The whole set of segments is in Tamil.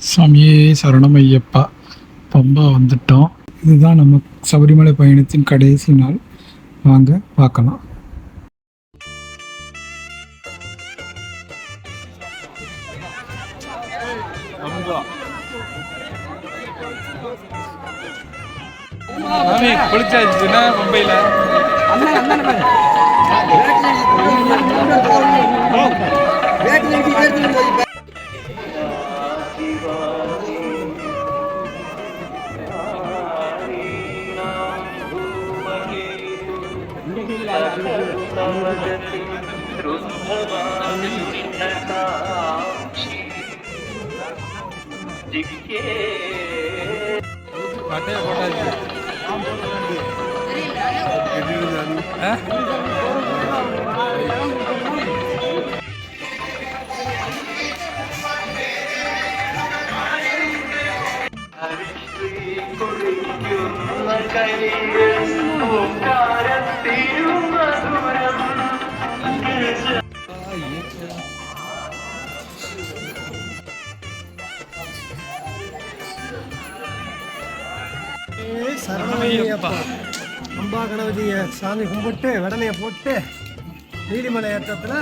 சாமியே சரணமையப்பா, பம்பா வந்துட்டோம். இதுதான் நம்ம சபரிமலை பயணத்தின் கடைசி நாள். வாங்க பார்க்கலாம். குளிச்சாச்சுன்னா மும்பையில் பட்டைய போட்டாச்சு. சரணமையப்பா. அம்பா கணபதியை சாமி கும்பிட்டு விடனையை போட்டு நீலிமலை ஏற்றத்தில்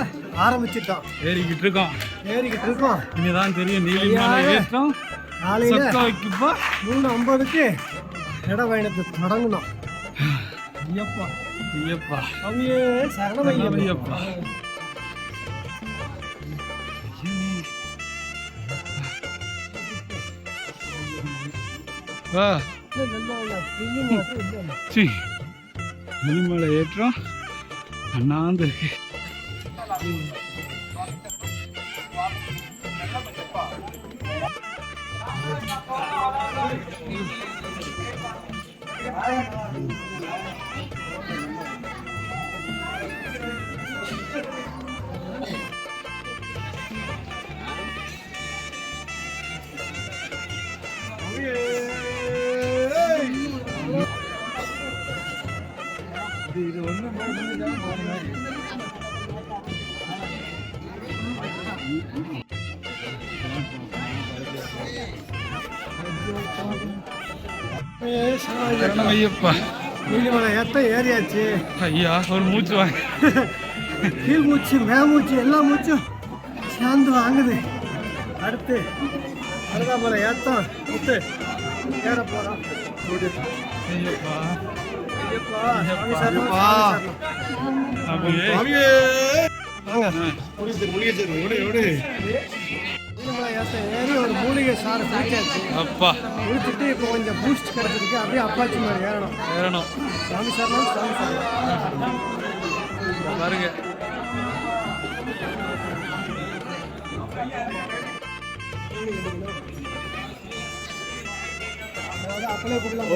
ஆரம்பிச்சிட்டோம். ஏறிக்கிட்டு இருக்கோம். இனிதான் தெரியும் நீலிமலை ஏற்றம். காலையில் 3:50க்கு இட பயணத்தை தொடங்கணும். ஐயப்பா ஐயப்பா சாமியே சரணமையப்பா. நீலிமலை ஏற்றம் அண்ணாந்து இருக்கு. இது ஒன்று ஐயப்பா நீலிமலை ஏற்ற ஏறியாச்சு. ஐயா ஒரு மூச்சு வாங்க. கீழ் மூச்சு மேமூச்சு எல்லா மூச்சும் சேர்ந்து வாங்குது. அடுத்து அருகாமலை ஏற்றம் விட்டு ஏற போகிறோம். ஐயப்பா ஏறி ஒரு மூலிகை சாரை குடிச்சாச்சு. அப்பா குடிச்சிட்டு இப்போ கொஞ்சம் பூஸ்ட் கிடைச்சிருக்கு. அப்படியே அப்பாச்சி மாதிரி ஏறணும். சாமி சரணம் சாமி சரணம். பாருங்க அப்படியே கொடுக்கலாம்.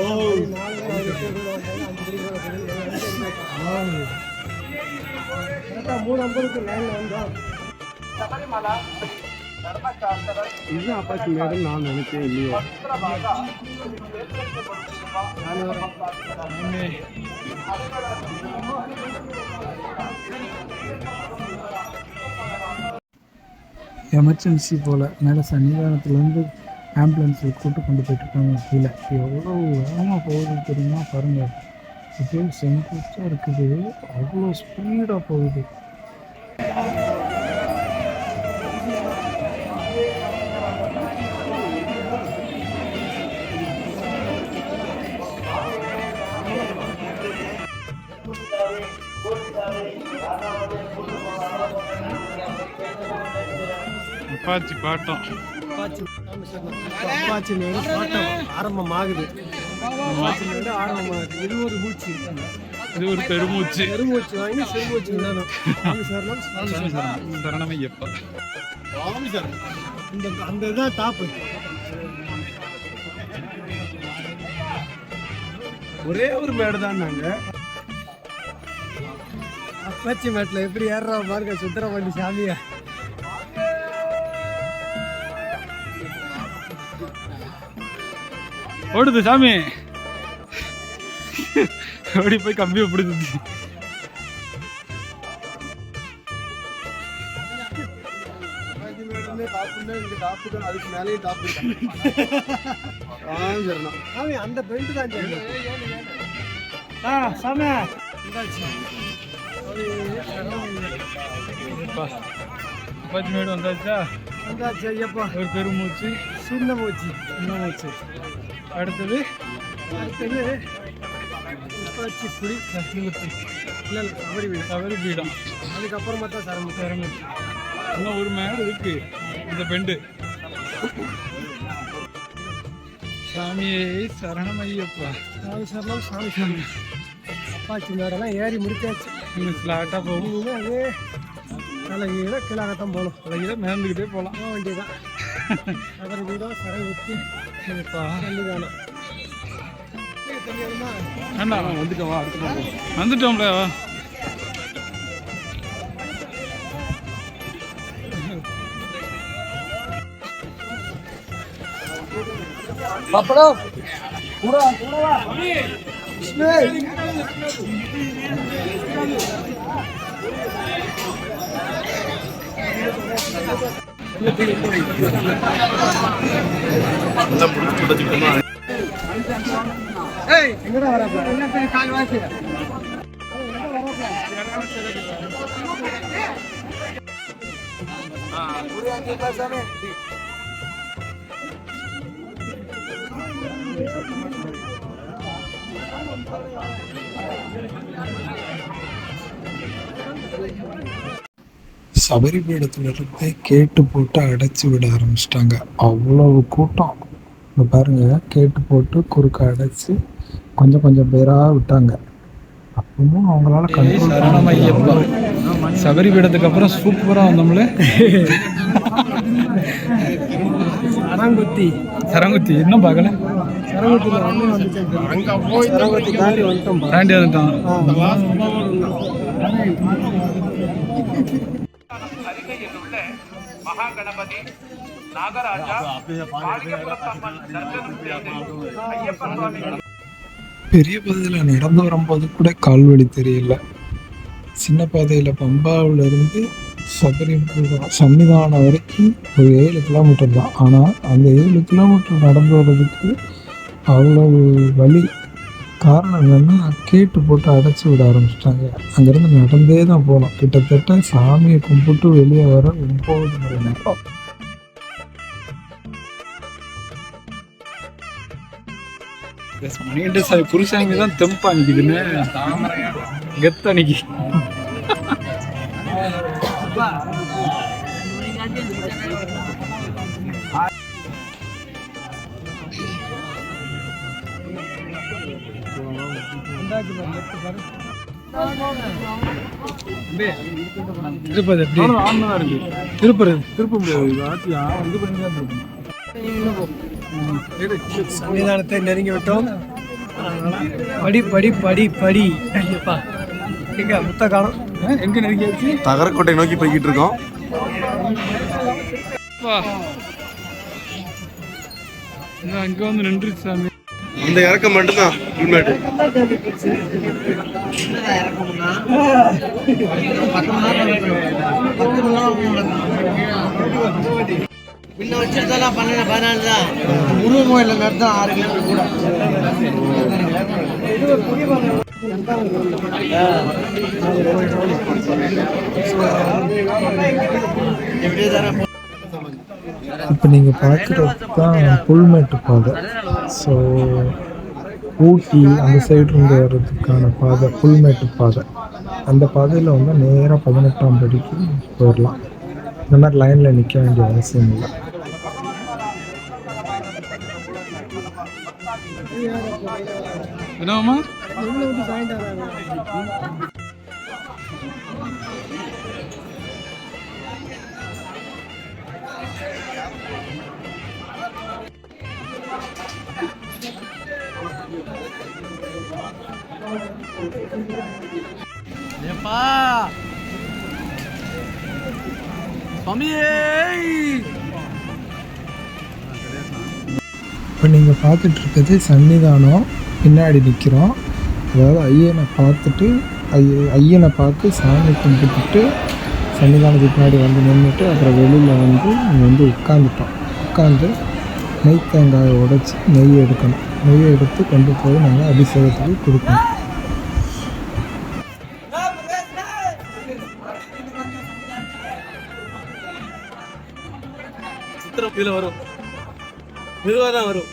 3:50க்கு லைனில் வந்தோம். இதுதான் அப்பாச்சி மேடம் நான் நினைச்சேன். இல்லையோ எமர்ஜென்சி போல் மேலே சன்னிதானத்துலேருந்து ஆம்புலன்ஸில் கூட்டு கொண்டு போயிட்டுருக்காங்க. கீழே எவ்வளோ வேகமாக போகுது தெரியுமா? பாருங்கள், அப்படியே செங்குத்தாக இருக்குது. அவ்வளோ ஸ்பீடாக போகுது. அப்பாச்சி பாட்டம் அப்பாச்சி மேடு பாட்டம் ஆரம்பமாகுது. ஆரம்பமாகுது. இது ஒரு மூச்சு, இது ஒரு பெருமூச்சு. பெருமூச்சு வாங்கி சிறுமூச்சு விடணும். சரணமையப்பா. அந்த இதுதான் டாப்பு. ஒரே ஒரு மேடு தான். நாங்கள் அப்பாச்சி மேட்டில் எப்படி ஏறுறோம் பாருங்க. சுந்தரமல்லி சாமியா ஓடுது சாமி. ஓடி போய் கம்பியை பிடிச்சி டாப் தான், அதுக்கு மேலேயும் டாப் இருக்கு. சரணம் சாமி அந்த பெல்ட் தான் சாமி. அப்பாச்சி மேடு வந்தாச்சா? வந்தாச்சு ஐயப்பா. ஒரு பெருமூச்சு, சின்ன மூச்சு. அடுத்தது அப்பாச்சி புலி இல்லை சபரி பீடம். அதுக்கப்புறமா தான் சரமுத்து. இன்னும் ஒரு மேடு இருக்கு, இந்த பெண்டு. சாமியே சரணம் ஐயப்பா. சாமி சரணம் சாமி சாமி. அப்பாச்சி மேடெல்லாம் ஏறி முடிச்சாச்சு. இன்னும் ஸ்லாட்டாக போகும். அதே தலைகீழ கிளாகத்தான் போகணும். அழகில மேந்துக்கிட்டே போகலாம். போக வேண்டியதான். சபரி வீடம் சரமுத்தி சரிப்பா, சன்னிதானம். அண்ணா வந்துட்டோம்ல. பப்படம் பூரா எங்கடா வரப்ப என்ன பெரிய கால் வாசி. சபரி பீடத்திலிருந்து கேட்டு போட்டு அடைச்சி விட ஆரம்பிச்சிட்டாங்க. அவ்வளவு கூட்டம். இப்போ பாருங்க, கேட்டு போட்டு குறுக்க அடைச்சி கொஞ்சம் கொஞ்சம் பேராக விட்டாங்க. அப்பவும் அவங்களால சரணம் ஐயப்பா. சபரி பீடத்துக்கு அப்புறம் சூப்பராக வந்தோம்ல. சரங்குத்தி இன்னும் பார்க்கல. தாண்டி வந்துட்டோம். மகாகணபதி நாகராஜா ஐயப்பன் சுவாமி. பெரிய பாதையில் நடந்து வரும்போது கூட கால்வழி தெரியல. சின்ன பாதையில் பம்பாவிலிருந்து சபரி சன்னிதானம் வரைக்கும் ஒரு 7 கிலோமீட்டர் தான். ஆனால் அந்த 7 கிலோமீட்டர் நடந்து வர்றதுக்கு அவ்வளவு வழி. காரணம் என்னென்னா, கேட்டு போட்டு அடைச்சி விட ஆரம்பிச்சிட்டாங்க. அங்கேருந்து நடந்தே தான் போனோம். கிட்டத்தட்ட சாமியை கும்பிட்டு வெளியே வர 9 மணி நேரம். மணிகண்ட சாமி குருசாமி தான் தெம்பா நிற்குதுன்னு கெத்த அன்னைக்கு. திருப்பதி திருப்ப முடியாது. சன்னிதானத்தை நெருங்கி விட்டோம். படி படி படி படி. ஐயப்பா எங்க முத்த காலம் எங்க நெருங்கியாச்சு? தகரக்கோட்டை நோக்கி போய்கிட்டு இருக்கோம். அங்க வந்து நின்றுச்சு சாமி. இந்த இறக்கம் மட்டும்தான் உண்மையாட்டு. முன்ன வச்சிருந்தெல்லாம் 14 தான். முருகன் கோயிலில் நடத்தான் 6 கிலோமீட்டர் கூட. இப்போ நீங்கள் பார்க்குறது தான் புல்மேட்டு பாதை. ஸோ ஊட்டி அந்த சைட்லேருந்து வர்றதுக்கான பாதை புல்மேட்டு பாதை. அந்த பாதையில் வந்து நேராக 18ஆம் படிக்கு போயிடலாம். இந்த மாதிரி லைனில் நிற்க வேண்டிய அவசியம் இல்லை. என்னமா இப்போ நீங்கள் பார்த்துட்டு இருக்கிறது சன்னிதானம். பின்னாடி நிற்கிறோம். அதாவது ஐயனை பார்த்துட்டு ஐயனை பார்த்து சாமி கும்பிட்டுட்டு சன்னிதானத்துக்கு பின்னாடி வந்து நின்றுட்டு அப்புறம் வெளியில் வந்து இங்கே வந்து உட்காந்துட்டோம். உட்காந்து நெய் தேங்காயை உடைச்சி நெய் எடுக்கணும். நெய் எடுத்து கொண்டு போய் நாங்கள் அபிஷேகத்துக்கு கொடுக்கணும். சித்திரம் வரும், மெதுவாக தான் வரும்.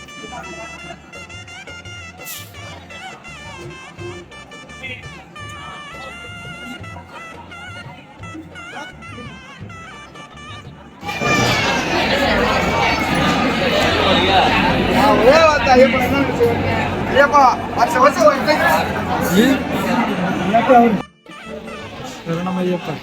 சரணமையப்பா.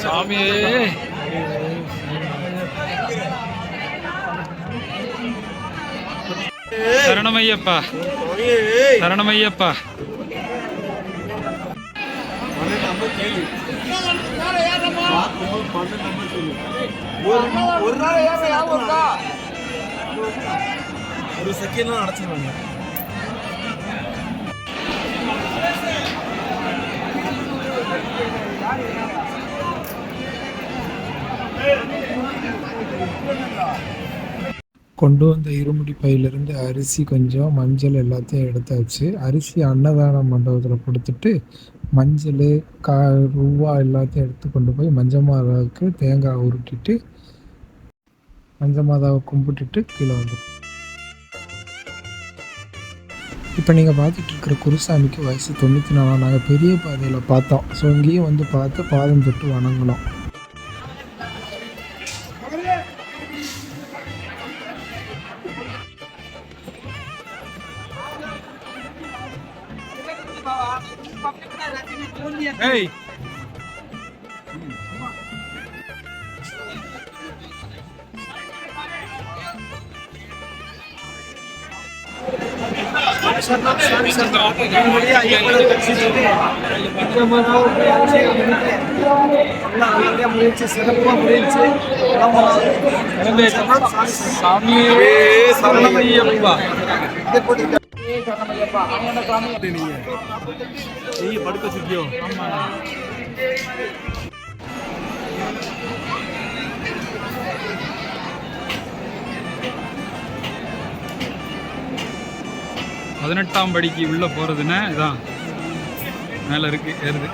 சாமியே சரணமையப்பா, சரணமையப்பா. ஒரு செகண்ட் அடைச்சிருவாங்க. கொண்டு வந்த இருமுடி பையிலிருந்து அரிசி கொஞ்சம் மஞ்சள் எல்லாத்தையும் எடுத்தாச்சு. அரிசி அன்னதான மண்டபத்தில் கொடுத்துட்டு மஞ்சள் ரூபா எல்லாத்தையும் எடுத்து கொண்டு போய் மஞ்சள் மாதாவுக்கு தேங்காய் உருட்டிட்டு மஞ்சள் மாதாவை கும்பிட்டுட்டு கீழே வந்துடும். இப்போ நீங்கள் பார்த்துட்டு இருக்கிற குருசாமிக்கு வயசு 94. நாங்கள் பெரிய பாதையில் பார்த்தோம். ஸோ இங்கேயும் வந்து பார்த்து பாதம் தொட்டு வணங்கலாம். ஏய் சாமியே சரணமையப்பா. நீ படுக்க வச்சிருக்கியோ? பதினெட்டாம் படிக்கு உள்ள போறதுன்னா இதான் மேல இருக்கு ஏறுது.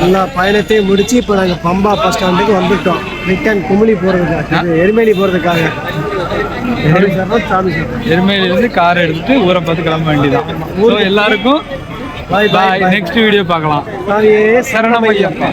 எல்லா பயணத்தையும் முடிச்சு இப்போ நாங்கள் பம்பா பஸ் ஸ்டாண்டுக்கு வந்துட்டோம். ரிட்டர்ன் குமிளி போகிறதுக்காக, எருமேலி போகிறதுக்காக. எருமேலியிலிருந்து கார் எடுத்துட்டு ஊரை பார்த்து கிளம்ப வேண்டியதான். எல்லாருக்கும் பாய். நெக்ஸ்ட் வீடியோ பார்க்கலாம். சரணமையப்பா.